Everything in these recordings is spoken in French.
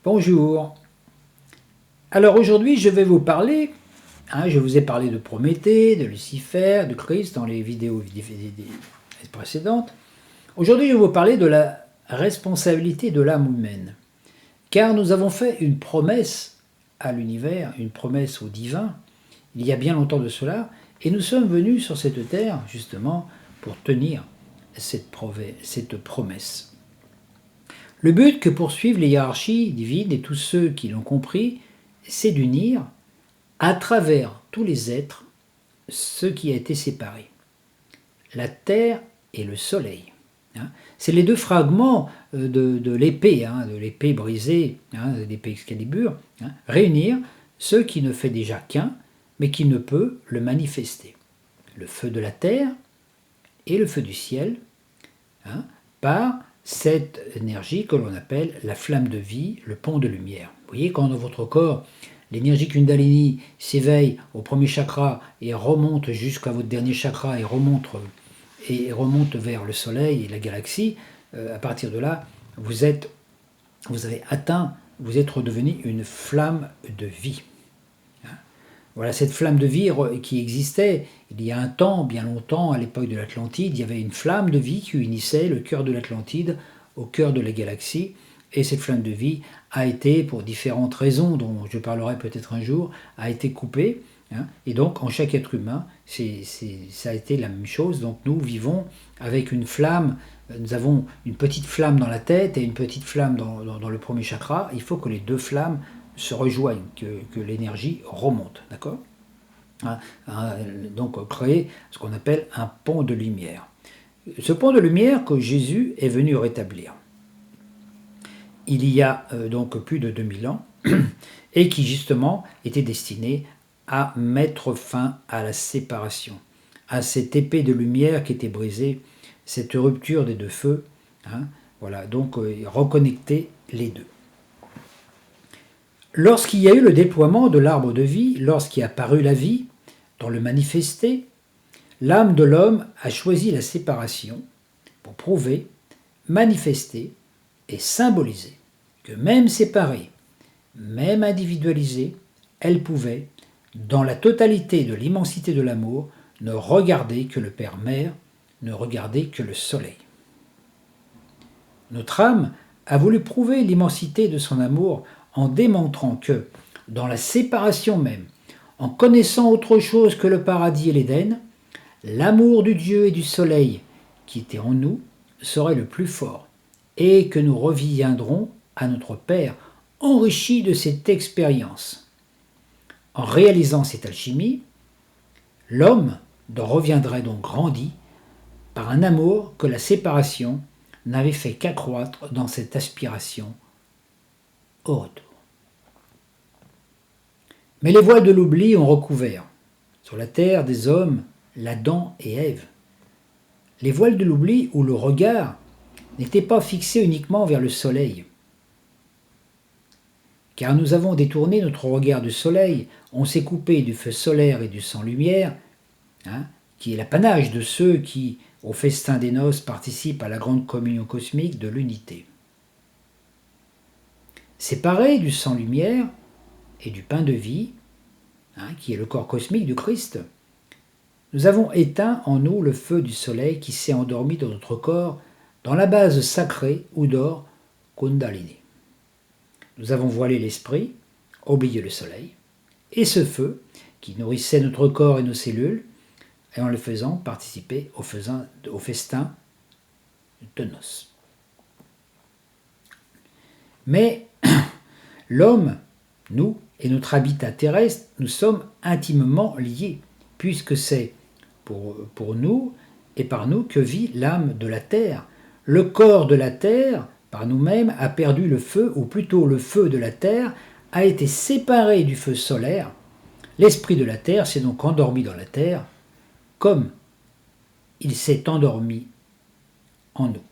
Bonjour. Alors aujourd'hui, je vais vous parler, je vous ai parlé de Prométhée, de Lucifer, de Christ dans les vidéos précédentes. Aujourd'hui, je vais vous parler de la responsabilité de l'âme humaine. Car nous avons fait une promesse à l'univers, une promesse au divin, il y a bien longtemps de cela, et nous sommes venus sur cette terre, justement, pour tenir cette promesse. Le but que poursuivent les hiérarchies divines et tous ceux qui l'ont compris, c'est d'unir, à travers tous les êtres, ce qui a été séparé. La terre et le soleil. C'est les deux fragments de l'épée brisée, de l'épée Excalibur, réunir ce qui ne fait déjà qu'un, mais qui ne peut le manifester. Le feu de la terre et le feu du ciel, par cette énergie que l'on appelle la flamme de vie, le pont de lumière. Vous voyez, quand dans votre corps, l'énergie Kundalini s'éveille au premier chakra et remonte jusqu'à votre dernier chakra et remonte vers le soleil et la galaxie, à partir de là, vous êtes redevenu une flamme de vie. Voilà, cette flamme de vie qui existait il y a un temps, bien longtemps, à l'époque de l'Atlantide, il y avait une flamme de vie qui unissait le cœur de l'Atlantide au cœur de la galaxie. Et cette flamme de vie a été, pour différentes raisons, dont je parlerai peut-être un jour, a été coupée. Et donc, en chaque être humain, ça a été la même chose. Donc, nous vivons avec une flamme. Nous avons une petite flamme dans la tête et une petite flamme dans le premier chakra. Il faut que les deux flammes se rejoignent, que l'énergie remonte, d'accord ? Donc créer ce qu'on appelle un pont de lumière. Ce pont de lumière que Jésus est venu rétablir. Il y a donc plus de 2000 ans, et qui justement était destiné à mettre fin à la séparation, à cette épée de lumière qui était brisée, cette rupture des deux feux, voilà, donc reconnecter les deux. Lorsqu'il y a eu le déploiement de l'arbre de vie, lorsqu'il est apparu la vie, dans le manifesté, l'âme de l'homme a choisi la séparation pour prouver, manifester et symboliser que même séparée, même individualisée, elle pouvait, dans la totalité de l'immensité de l'amour, ne regarder que le Père-Mère, ne regarder que le soleil. Notre âme a voulu prouver l'immensité de son amour en démontrant que, dans la séparation même, en connaissant autre chose que le paradis et l'Éden, l'amour du Dieu et du soleil qui était en nous serait le plus fort, et que nous reviendrons à notre Père enrichis de cette expérience. En réalisant cette alchimie, l'homme reviendrait donc grandi par un amour que la séparation n'avait fait qu'accroître dans cette aspiration au retour. Mais les voiles de l'oubli ont recouvert, sur la terre des hommes, l'Adam et Ève. Les voiles de l'oubli où le regard n'était pas fixé uniquement vers le soleil. Car nous avons détourné notre regard du soleil, on s'est coupé du feu solaire et du sang-lumière, qui est l'apanage de ceux qui, au festin des noces, participent à la grande communion cosmique de l'unité. Séparés du sang-lumière et du pain de vie, qui est le corps cosmique du Christ, nous avons éteint en nous le feu du soleil qui s'est endormi dans notre corps, dans la base sacrée où dort Kundalini. Nous avons voilé l'esprit, oublié le soleil, et ce feu qui nourrissait notre corps et nos cellules, et en le faisant participer au festin de noces. Mais l'homme, nous, et notre habitat terrestre, nous sommes intimement liés, puisque c'est pour nous et par nous que vit l'âme de la terre. Le corps de la terre, par nous-mêmes, a perdu le feu, ou plutôt le feu de la terre a été séparé du feu solaire. L'esprit de la terre s'est donc endormi dans la terre, comme il s'est endormi en nous.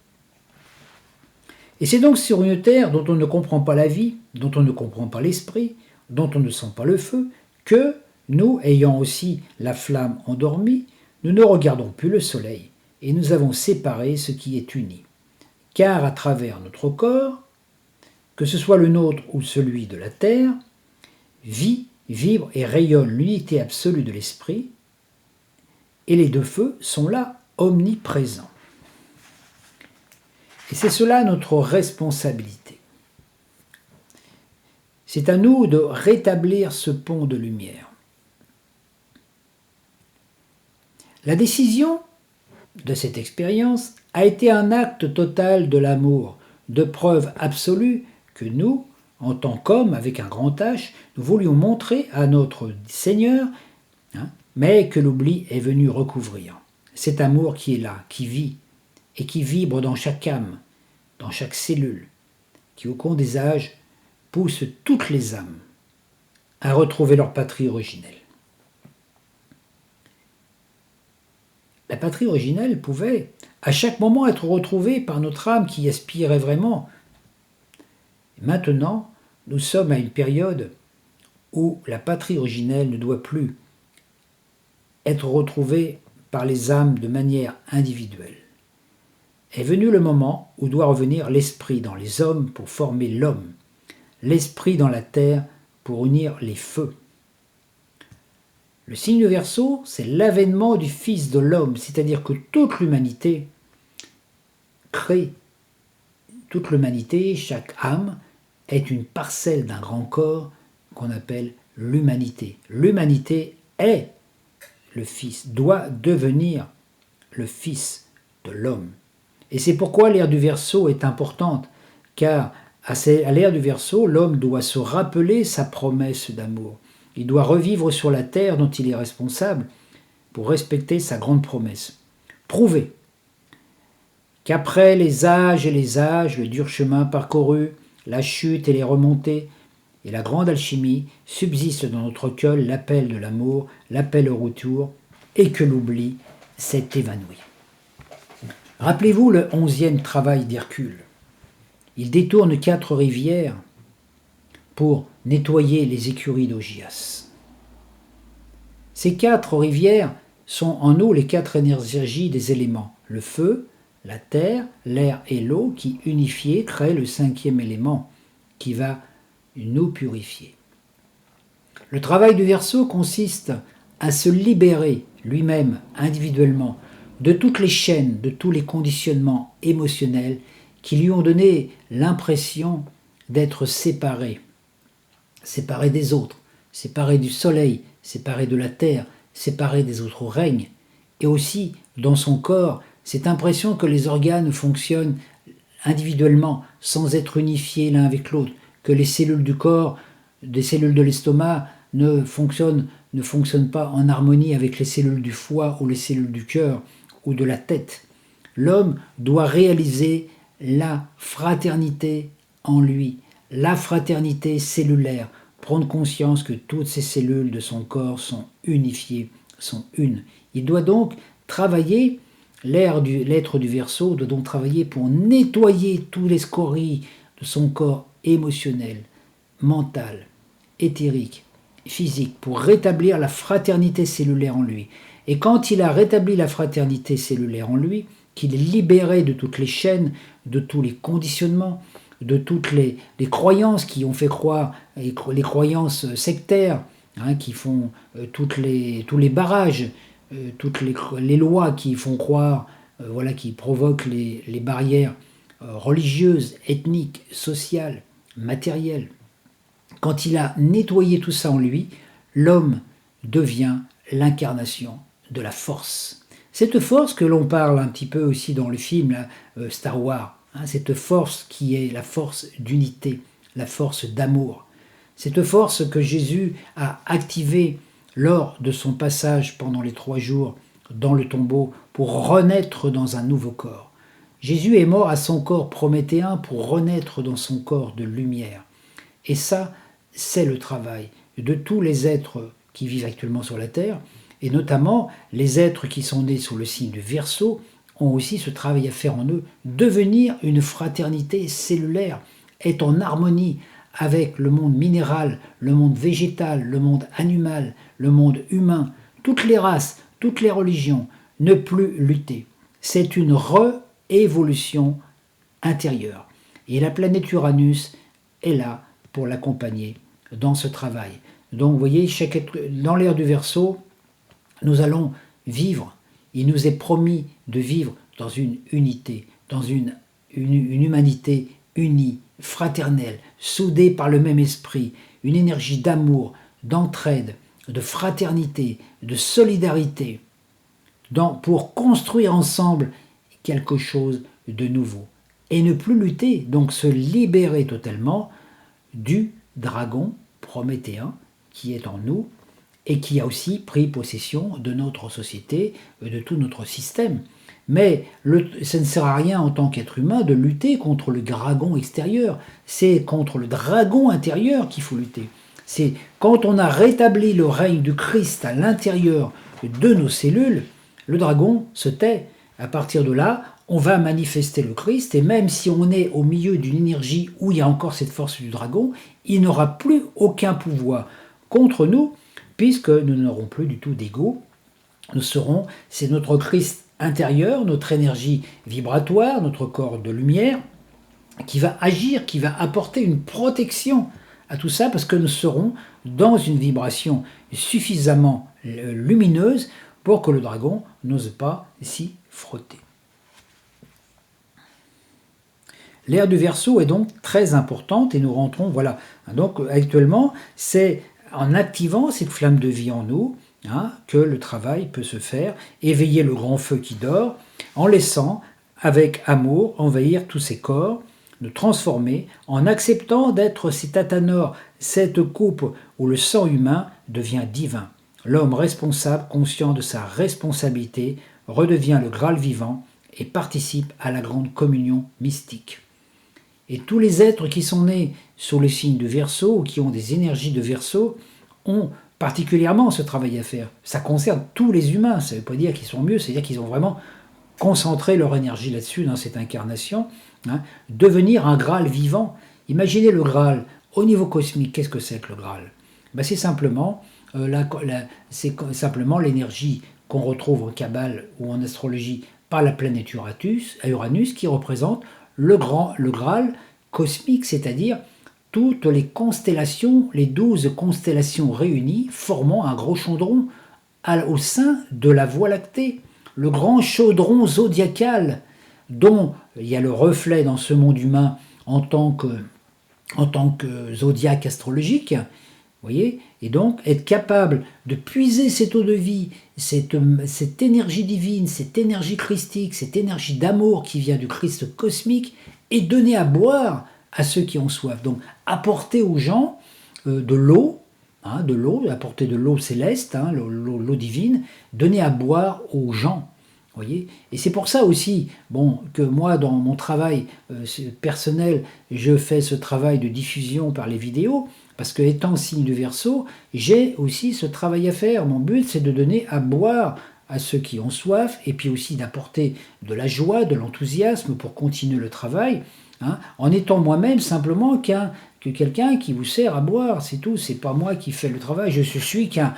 Et c'est donc sur une terre dont on ne comprend pas la vie, dont on ne comprend pas l'esprit, dont on ne sent pas le feu, que nous, ayant aussi la flamme endormie, nous ne regardons plus le soleil, et nous avons séparé ce qui est uni. Car à travers notre corps, que ce soit le nôtre ou celui de la Terre, vit, vibre et rayonne l'unité absolue de l'esprit, et les deux feux sont là, omniprésents. Et c'est cela notre responsabilité. C'est à nous de rétablir ce pont de lumière. La décision de cette expérience a été un acte total de l'amour, de preuve absolue que nous, en tant qu'hommes avec un grand H, nous voulions montrer à notre Seigneur, mais que l'oubli est venu recouvrir. Cet amour qui est là, qui vit et qui vibre dans chaque âme, dans chaque cellule, qui au cours des âges pousse toutes les âmes à retrouver leur patrie originelle. La patrie originelle pouvait à chaque moment être retrouvée par notre âme qui aspirait vraiment. Maintenant, nous sommes à une période où la patrie originelle ne doit plus être retrouvée par les âmes de manière individuelle. Est venu le moment où doit revenir l'esprit dans les hommes pour former l'homme, l'esprit dans la terre pour unir les feux. Le signe du Verseau, c'est l'avènement du Fils de l'homme, c'est-à-dire que toute l'humanité crée, toute l'humanité, chaque âme, est une parcelle d'un grand corps qu'on appelle l'humanité. L'humanité est le Fils, doit devenir le Fils de l'homme. Et c'est pourquoi l'ère du Verseau est importante, car à l'ère du Verseau, l'homme doit se rappeler sa promesse d'amour. Il doit revivre sur la terre dont il est responsable pour respecter sa grande promesse. Prouver qu'après les âges et les âges, le dur chemin parcouru, la chute et les remontées, et la grande alchimie, subsiste dans notre cœur l'appel de l'amour, l'appel au retour, et que l'oubli s'est évanoui. Rappelez-vous le 11e travail d'Hercule. Il détourne 4 rivières pour nettoyer les écuries d'Augias. Ces 4 rivières sont en nous les 4 énergies des éléments, le feu, la terre, l'air et l'eau qui, unifiés, créent le 5e élément qui va nous purifier. Le travail du Verseau consiste à se libérer lui-même, individuellement, de toutes les chaînes, de tous les conditionnements émotionnels qui lui ont donné l'impression d'être séparé des autres, séparé du soleil, séparé de la terre, séparé des autres règnes, et aussi, dans son corps, cette impression que les organes fonctionnent individuellement, sans être unifiés l'un avec l'autre, que les cellules du corps, des cellules de l'estomac, ne fonctionnent pas en harmonie avec les cellules du foie ou les cellules du cœur ou de la tête. L'homme doit réaliser la fraternité en lui, la fraternité cellulaire, prendre conscience que toutes ces cellules de son corps sont unifiées, sont une. Il doit donc travailler, l'être du Verseau doit donc travailler pour nettoyer tous les scories de son corps émotionnel, mental, éthérique, physique, pour rétablir la fraternité cellulaire en lui. Et quand il a rétabli la fraternité cellulaire en lui, qu'il est libéré de toutes les chaînes, de tous les conditionnements, de toutes les croyances qui ont fait croire, les croyances sectaires, qui font tous les barrages, toutes les lois qui font croire, qui provoquent les barrières religieuses, ethniques, sociales, matérielles. Quand il a nettoyé tout ça en lui, l'homme devient l'incarnation de la force. Cette force que l'on parle un petit peu aussi dans le film Star Wars, cette force qui est la force d'unité, la force d'amour, cette force que Jésus a activée lors de son passage pendant les 3 jours dans le tombeau pour renaître dans un nouveau corps. Jésus est mort à son corps prométhéen pour renaître dans son corps de lumière. Et ça, c'est le travail de tous les êtres qui vivent actuellement sur la terre, et notamment les êtres qui sont nés sous le signe du Verseau ont aussi ce travail à faire en eux, devenir une fraternité cellulaire, être en harmonie avec le monde minéral, le monde végétal, le monde animal, le monde humain, toutes les races, toutes les religions, ne plus lutter. C'est une réévolution intérieure. Et la planète Uranus est là pour l'accompagner dans ce travail. Donc vous voyez, dans l'ère du Verseau, nous allons vivre. Il nous est promis de vivre dans une unité, dans une humanité unie, fraternelle, soudée par le même esprit, une énergie d'amour, d'entraide, de fraternité, de solidarité, pour construire ensemble quelque chose de nouveau. Et ne plus lutter, donc se libérer totalement du dragon prométhéen qui est en nous et qui a aussi pris possession de notre société, de tout notre système. Mais ça ne sert à rien en tant qu'être humain de lutter contre le dragon extérieur. C'est contre le dragon intérieur qu'il faut lutter. C'est quand on a rétabli le règne du Christ à l'intérieur de nos cellules, le dragon se tait. À partir de là, on va manifester le Christ, et même si on est au milieu d'une énergie où il y a encore cette force du dragon, il n'aura plus aucun pouvoir contre nous, puisque nous n'aurons plus du tout d'ego. C'est notre Christ intérieur, notre énergie vibratoire, notre corps de lumière, qui va agir, qui va apporter une protection à tout ça, parce que nous serons dans une vibration suffisamment lumineuse pour que le dragon n'ose pas s'y frotter. L'ère du Verseau est donc très importante et nous rentrons, voilà. Donc actuellement, c'est en activant cette flamme de vie en nous que le travail peut se faire, éveiller le grand feu qui dort, en laissant, avec amour, envahir tous ces corps, nous transformer, en acceptant d'être cet athanor, cette coupe où le sang humain devient divin. L'homme responsable, conscient de sa responsabilité, redevient le Graal vivant et participe à la grande communion mystique. Et tous les êtres qui sont nés sous le signe de Verseau ou qui ont des énergies de Verseau ont particulièrement ce travail à faire. Ça concerne tous les humains, ça ne veut pas dire qu'ils sont mieux, c'est-à-dire qu'ils ont vraiment concentré leur énergie là-dessus, dans cette incarnation, devenir un Graal vivant. Imaginez le Graal au niveau cosmique, qu'est-ce que c'est que le Graal ? C'est simplement l'énergie qu'on retrouve en Kabbale ou en astrologie par la planète Uranus qui représente le Graal cosmique, c'est-à-dire toutes les constellations, les 12 constellations réunies, formant un gros chaudron au sein de la Voie lactée. Le grand chaudron zodiacal, dont il y a le reflet dans ce monde humain en tant que zodiaque astrologique, voyez, et donc être capable de puiser cette eau de vie, cette énergie divine, cette énergie christique, cette énergie d'amour qui vient du Christ cosmique, et donner à boire à ceux qui ont soif. Donc apporter aux gens de l'eau, apporter de l'eau céleste, l'eau divine, donner à boire aux gens. Voyez, et c'est pour ça aussi que moi, dans mon travail personnel, je fais ce travail de diffusion par les vidéos, parce que étant signe du Verseau, j'ai aussi ce travail à faire. Mon but, c'est de donner à boire à ceux qui ont soif, et puis aussi d'apporter de la joie, de l'enthousiasme pour continuer le travail, en étant moi-même simplement que quelqu'un qui vous sert à boire, c'est tout. C'est pas moi qui fais le travail, je suis qu'un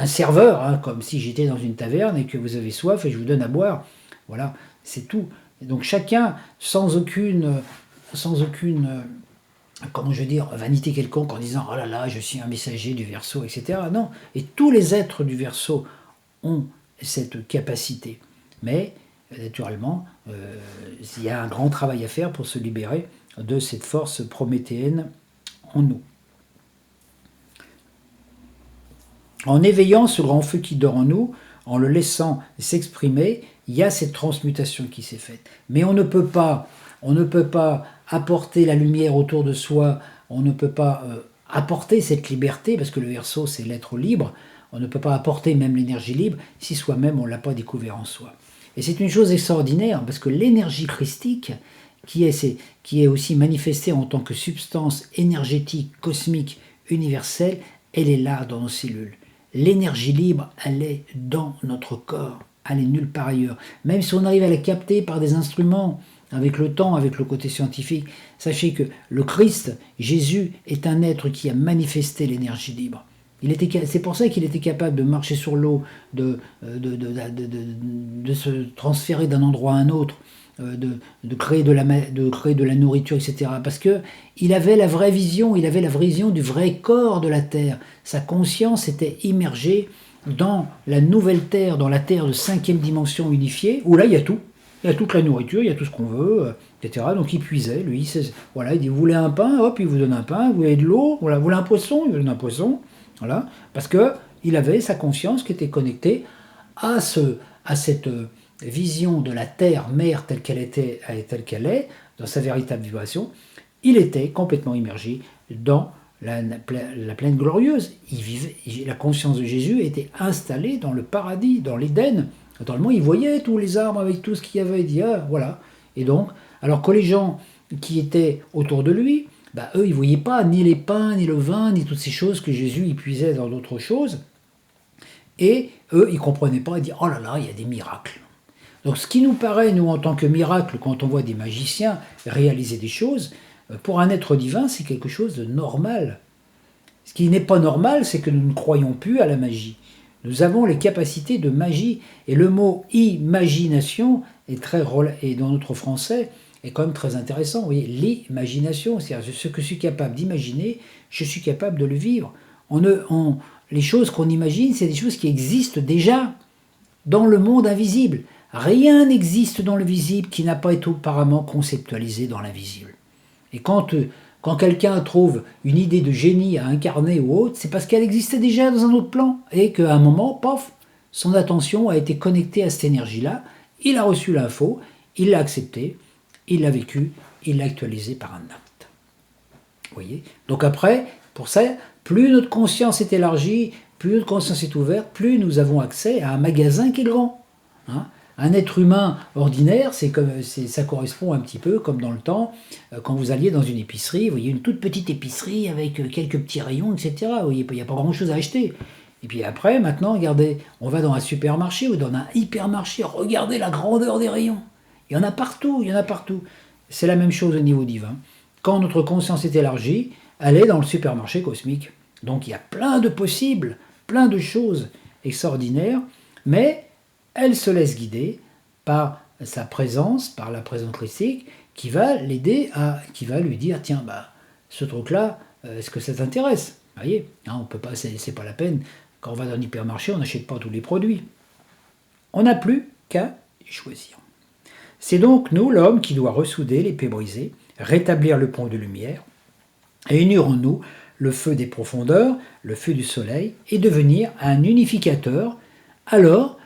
serveur, comme si j'étais dans une taverne et que vous avez soif et je vous donne à boire. Voilà, c'est tout. Et donc chacun, sans aucune comment je veux dire, vanité quelconque en disant « Oh là là, je suis un messager du Verseau, etc. » Non, et tous les êtres du Verseau ont cette capacité. Mais, naturellement, il y a un grand travail à faire pour se libérer de cette force prométhéenne en nous. En éveillant ce grand feu qui dort en nous, en le laissant s'exprimer, il y a cette transmutation qui s'est faite. Mais on ne peut pas apporter la lumière autour de soi, on ne peut pas apporter cette liberté, parce que le Verseau, c'est l'être libre, on ne peut pas apporter même l'énergie libre si soi-même on ne l'a pas découvert en soi. Et c'est une chose extraordinaire, parce que l'énergie christique, qui est aussi manifestée en tant que substance énergétique, cosmique, universelle, elle est là dans nos cellules. L'énergie libre, elle est dans notre corps, elle est nulle part ailleurs. Même si on arrive à la capter par des instruments, avec le temps, avec le côté scientifique, sachez que le Christ, Jésus, est un être qui a manifesté l'énergie libre. C'est pour ça qu'il était capable de marcher sur l'eau, de se transférer d'un endroit à un autre, de créer de créer de la nourriture, etc. Parce qu'il avait la vraie vision, il avait la vision du vrai corps de la Terre. Sa conscience était immergée dans la nouvelle Terre, dans la Terre de 5e dimension unifiée, où là il y a tout. Il y a toute la nourriture, il y a tout ce qu'on veut, etc. Donc il puisait, lui, voilà, il dit, vous voulez un pain, hop, il vous donne un pain, vous voulez de l'eau, voilà, vous voulez un poisson, il vous donne un poisson, voilà, parce que il avait sa conscience qui était connectée à cette vision de la terre, mère telle qu'elle était, telle qu'elle est, dans sa véritable vibration. Il était complètement immergé dans la plaine glorieuse. La conscience de Jésus était installée dans le paradis, dans l'Éden. Naturellement, il voyait tous les arbres avec tout ce qu'il y avait, il dit, ah, voilà. Et donc, alors que les gens qui étaient autour de lui, bah, eux, ils ne voyaient pas ni les pains, ni le vin, ni toutes ces choses que Jésus y puisait dans d'autres choses. Et eux, ils ne comprenaient pas, ils disaient, oh là là, il y a des miracles. Donc ce qui nous paraît, nous, en tant que miracle, quand on voit des magiciens réaliser des choses, pour un être divin, c'est quelque chose de normal. Ce qui n'est pas normal, c'est que nous ne croyons plus à la magie. Nous avons les capacités de magie, et le mot imagination est dans notre français est quand même très intéressant. Vous voyez, l'imagination, c'est-à-dire ce que je suis capable d'imaginer, je suis capable de le vivre. Les choses qu'on imagine, c'est des choses qui existent déjà dans le monde invisible. Rien n'existe dans le visible qui n'a pas été auparavant conceptualisé dans l'invisible. Et quand quelqu'un trouve une idée de génie à incarner ou autre, c'est parce qu'elle existait déjà dans un autre plan. Et qu'à un moment, pof, son attention a été connectée à cette énergie-là, il a reçu l'info, il l'a acceptée, il l'a vécu, il l'a actualisé par un acte. Vous voyez ? Donc après, pour ça, plus notre conscience est élargie, plus notre conscience est ouverte, plus nous avons accès à un magasin qui est grand. Hein ? Un être humain ordinaire, ça correspond un petit peu comme dans le temps, quand vous alliez dans une épicerie, vous voyez une toute petite épicerie avec quelques petits rayons, etc. Vous voyez, il n'y a pas grand-chose à acheter. Et puis après, maintenant, regardez, on va dans un supermarché ou dans un hypermarché, regardez la grandeur des rayons. Il y en a partout, il y en a partout. C'est la même chose au niveau divin. Quand notre conscience est élargie, elle est dans le supermarché cosmique. Donc il y a plein de possibles, plein de choses extraordinaires, mais elle se laisse guider par sa présence, par la présence christique, qui va l'aider qui va lui dire, tiens, ce truc-là, est-ce que ça t'intéresse ? Vous voyez, hein, on peut pas, c'est pas la peine. Quand on va dans un hypermarché, on n'achète pas tous les produits. On n'a plus qu'à choisir. C'est donc nous, l'homme, qui doit ressouder l'épée brisée, rétablir le pont de lumière, et unir en nous le feu des profondeurs, le feu du soleil, et devenir un unificateur, alors,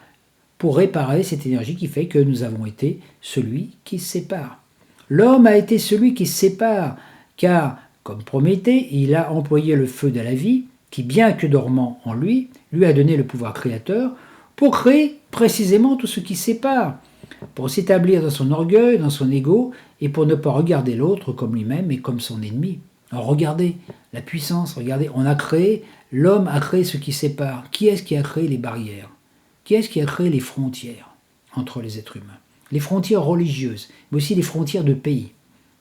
pour réparer cette énergie qui fait que nous avons été celui qui sépare. L'homme a été celui qui sépare, car, comme Prométhée, il a employé le feu de la vie, qui, bien que dormant en lui a donné le pouvoir créateur, pour créer précisément tout ce qui sépare, pour s'établir dans son orgueil, dans son ego, et pour ne pas regarder l'autre comme lui-même et comme son ennemi. Alors regardez la puissance, regardez, l'homme a créé ce qui sépare. Qui est-ce qui a créé les barrières ? Qui est-ce qui a créé les frontières entre les êtres humains ? Les frontières religieuses, mais aussi les frontières de pays.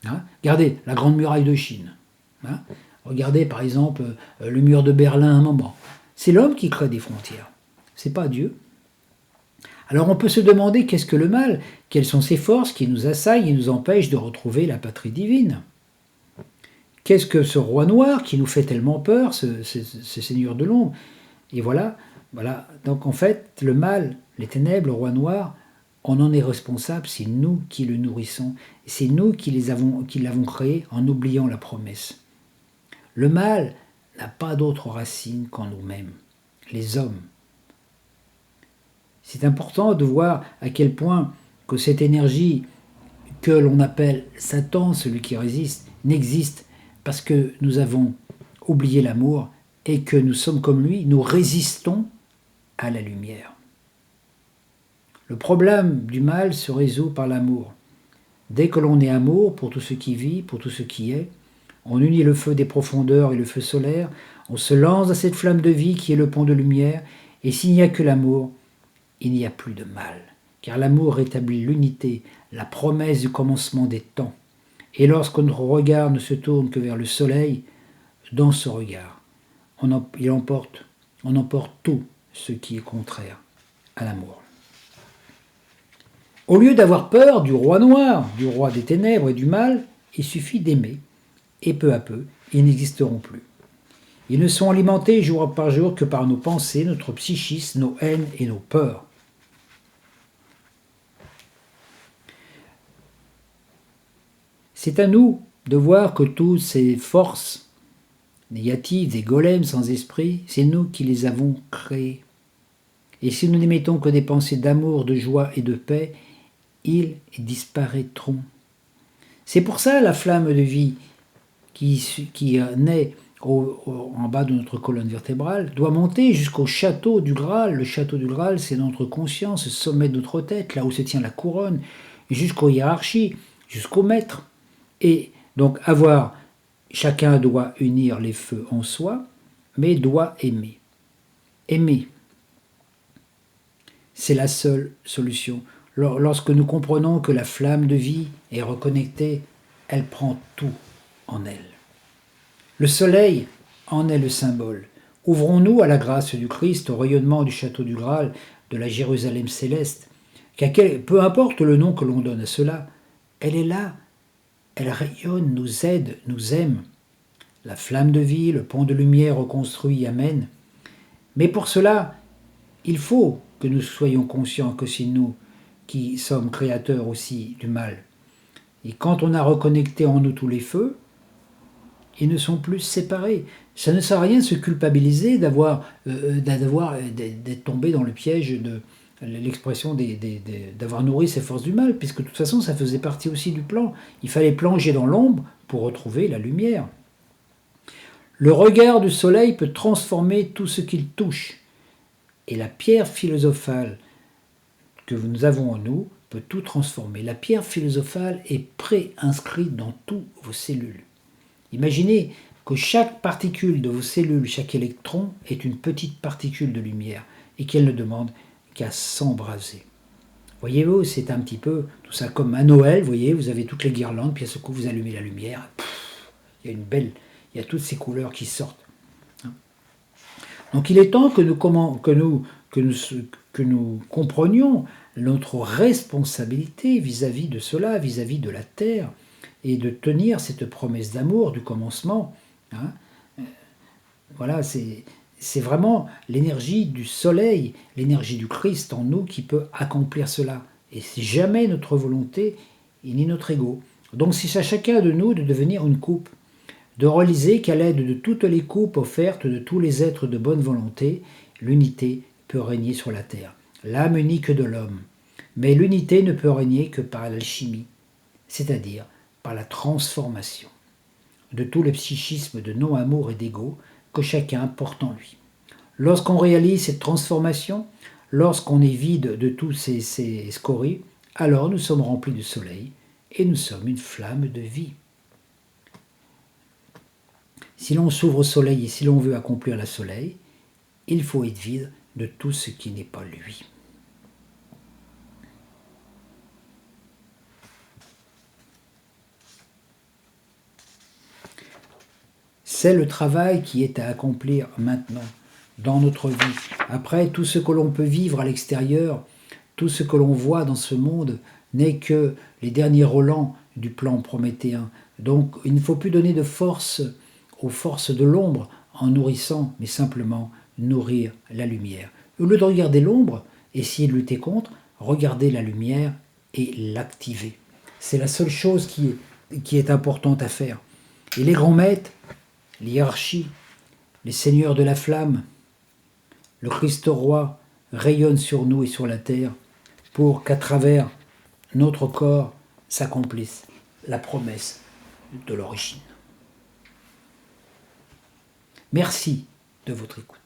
Hein ? Regardez la Grande Muraille de Chine. Hein ? Regardez par exemple le mur de Berlin à un moment. C'est l'homme qui crée des frontières, c'est pas Dieu. Alors on peut se demander qu'est-ce que le mal ? Quelles sont ces forces qui nous assaillent et nous empêchent de retrouver la patrie divine ? Qu'est-ce que ce roi noir qui nous fait tellement peur, ce seigneur de l'ombre ? Et voilà. Donc en fait, le mal, les ténèbres, le roi noir, on en est responsable, c'est nous qui le nourrissons. C'est nous qui l'avons créé en oubliant la promesse. Le mal n'a pas d'autre racine qu'en nous-mêmes, les hommes. C'est important de voir à quel point que cette énergie que l'on appelle Satan, celui qui résiste, n'existe parce que nous avons oublié l'amour et que nous sommes comme lui, nous résistons à la lumière. Le problème du mal se résout par l'amour. Dès que l'on est amour pour tout ce qui vit, pour tout ce qui est, on unit le feu des profondeurs et le feu solaire, on se lance dans cette flamme de vie qui est le pont de lumière, et s'il n'y a que l'amour, il n'y a plus de mal, car l'amour rétablit l'unité, la promesse du commencement des temps. Et lorsque notre regard ne se tourne que vers le soleil, dans ce regard, on emporte tout ce qui est contraire à l'amour. Au lieu d'avoir peur du roi noir, du roi des ténèbres et du mal, il suffit d'aimer, et peu à peu, ils n'existeront plus. Ils ne sont alimentés jour par jour que par nos pensées, notre psychisme, nos haines et nos peurs. C'est à nous de voir que toutes ces forces négatives, des golems sans esprit, c'est nous qui les avons créées. Et si nous n'émettons que des pensées d'amour, de joie et de paix, ils disparaîtront. C'est pour ça la flamme de vie qui naît en bas de notre colonne vertébrale doit monter jusqu'au château du Graal. Le château du Graal, c'est notre conscience, le sommet de notre tête, là où se tient la couronne, jusqu'aux hiérarchies, jusqu'au maître. Et donc chacun doit unir les feux en soi, mais doit aimer. Aimer, c'est la seule solution. Lorsque nous comprenons que la flamme de vie est reconnectée, elle prend tout en elle. Le soleil en est le symbole. Ouvrons-nous à la grâce du Christ, au rayonnement du château du Graal, de la Jérusalem céleste, peu importe le nom que l'on donne à cela, elle est là, elle rayonne, nous aide, nous aime. La flamme de vie, le pont de lumière reconstruit, amen. Mais pour cela, il faut que nous soyons conscients que c'est nous qui sommes créateurs aussi du mal. Et quand on a reconnecté en nous tous les feux, ils ne sont plus séparés. Ça ne sert à rien de se culpabiliser d'être tombé dans le piège de l'expression d'avoir nourri ces forces du mal, puisque de toute façon ça faisait partie aussi du plan. Il fallait plonger dans l'ombre pour retrouver la lumière. Le regard du soleil peut transformer tout ce qu'il touche. Et la pierre philosophale que nous avons en nous peut tout transformer. La pierre philosophale est pré-inscrite dans toutes vos cellules. Imaginez que chaque particule de vos cellules, chaque électron, est une petite particule de lumière et qu'elle ne demande qu'à s'embraser. Voyez-vous, c'est un petit peu tout ça comme à Noël, voyez, vous avez toutes les guirlandes, puis à ce coup vous allumez la lumière, il y a toutes ces couleurs qui sortent. Donc il est temps que nous comprenions notre responsabilité vis-à-vis de cela, vis-à-vis de la Terre, et de tenir cette promesse d'amour du commencement. Voilà, c'est vraiment l'énergie du soleil, l'énergie du Christ en nous qui peut accomplir cela. Et c'est jamais notre volonté ni notre ego. Donc c'est à chacun de nous de devenir une coupe, de réaliser qu'à l'aide de toutes les coupes offertes de tous les êtres de bonne volonté, l'unité peut régner sur la terre. L'âme unique de l'homme. Mais l'unité ne peut régner que par l'alchimie, c'est-à-dire par la transformation de tout le psychisme de non-amour et d'ego que chacun porte en lui. Lorsqu'on réalise cette transformation, lorsqu'on est vide de tous ces scories, alors nous sommes remplis de soleil et nous sommes une flamme de vie. Si l'on s'ouvre au soleil et si l'on veut accomplir le soleil, il faut être vide de tout ce qui n'est pas lui. C'est le travail qui est à accomplir maintenant, dans notre vie. Après, tout ce que l'on peut vivre à l'extérieur, tout ce que l'on voit dans ce monde, n'est que les derniers relents du plan prométhéen. Donc, il ne faut plus donner de force aux forces de l'ombre en nourrissant, mais simplement nourrir la lumière. Au lieu de regarder l'ombre, essayer de lutter contre, regarder la lumière et l'activer. C'est la seule chose qui est importante à faire. Et les grands maîtres, l'hiérarchie, les seigneurs de la flamme, le Christ roi rayonnent sur nous et sur la terre pour qu'à travers notre corps s'accomplisse la promesse de l'origine. Merci de votre écoute.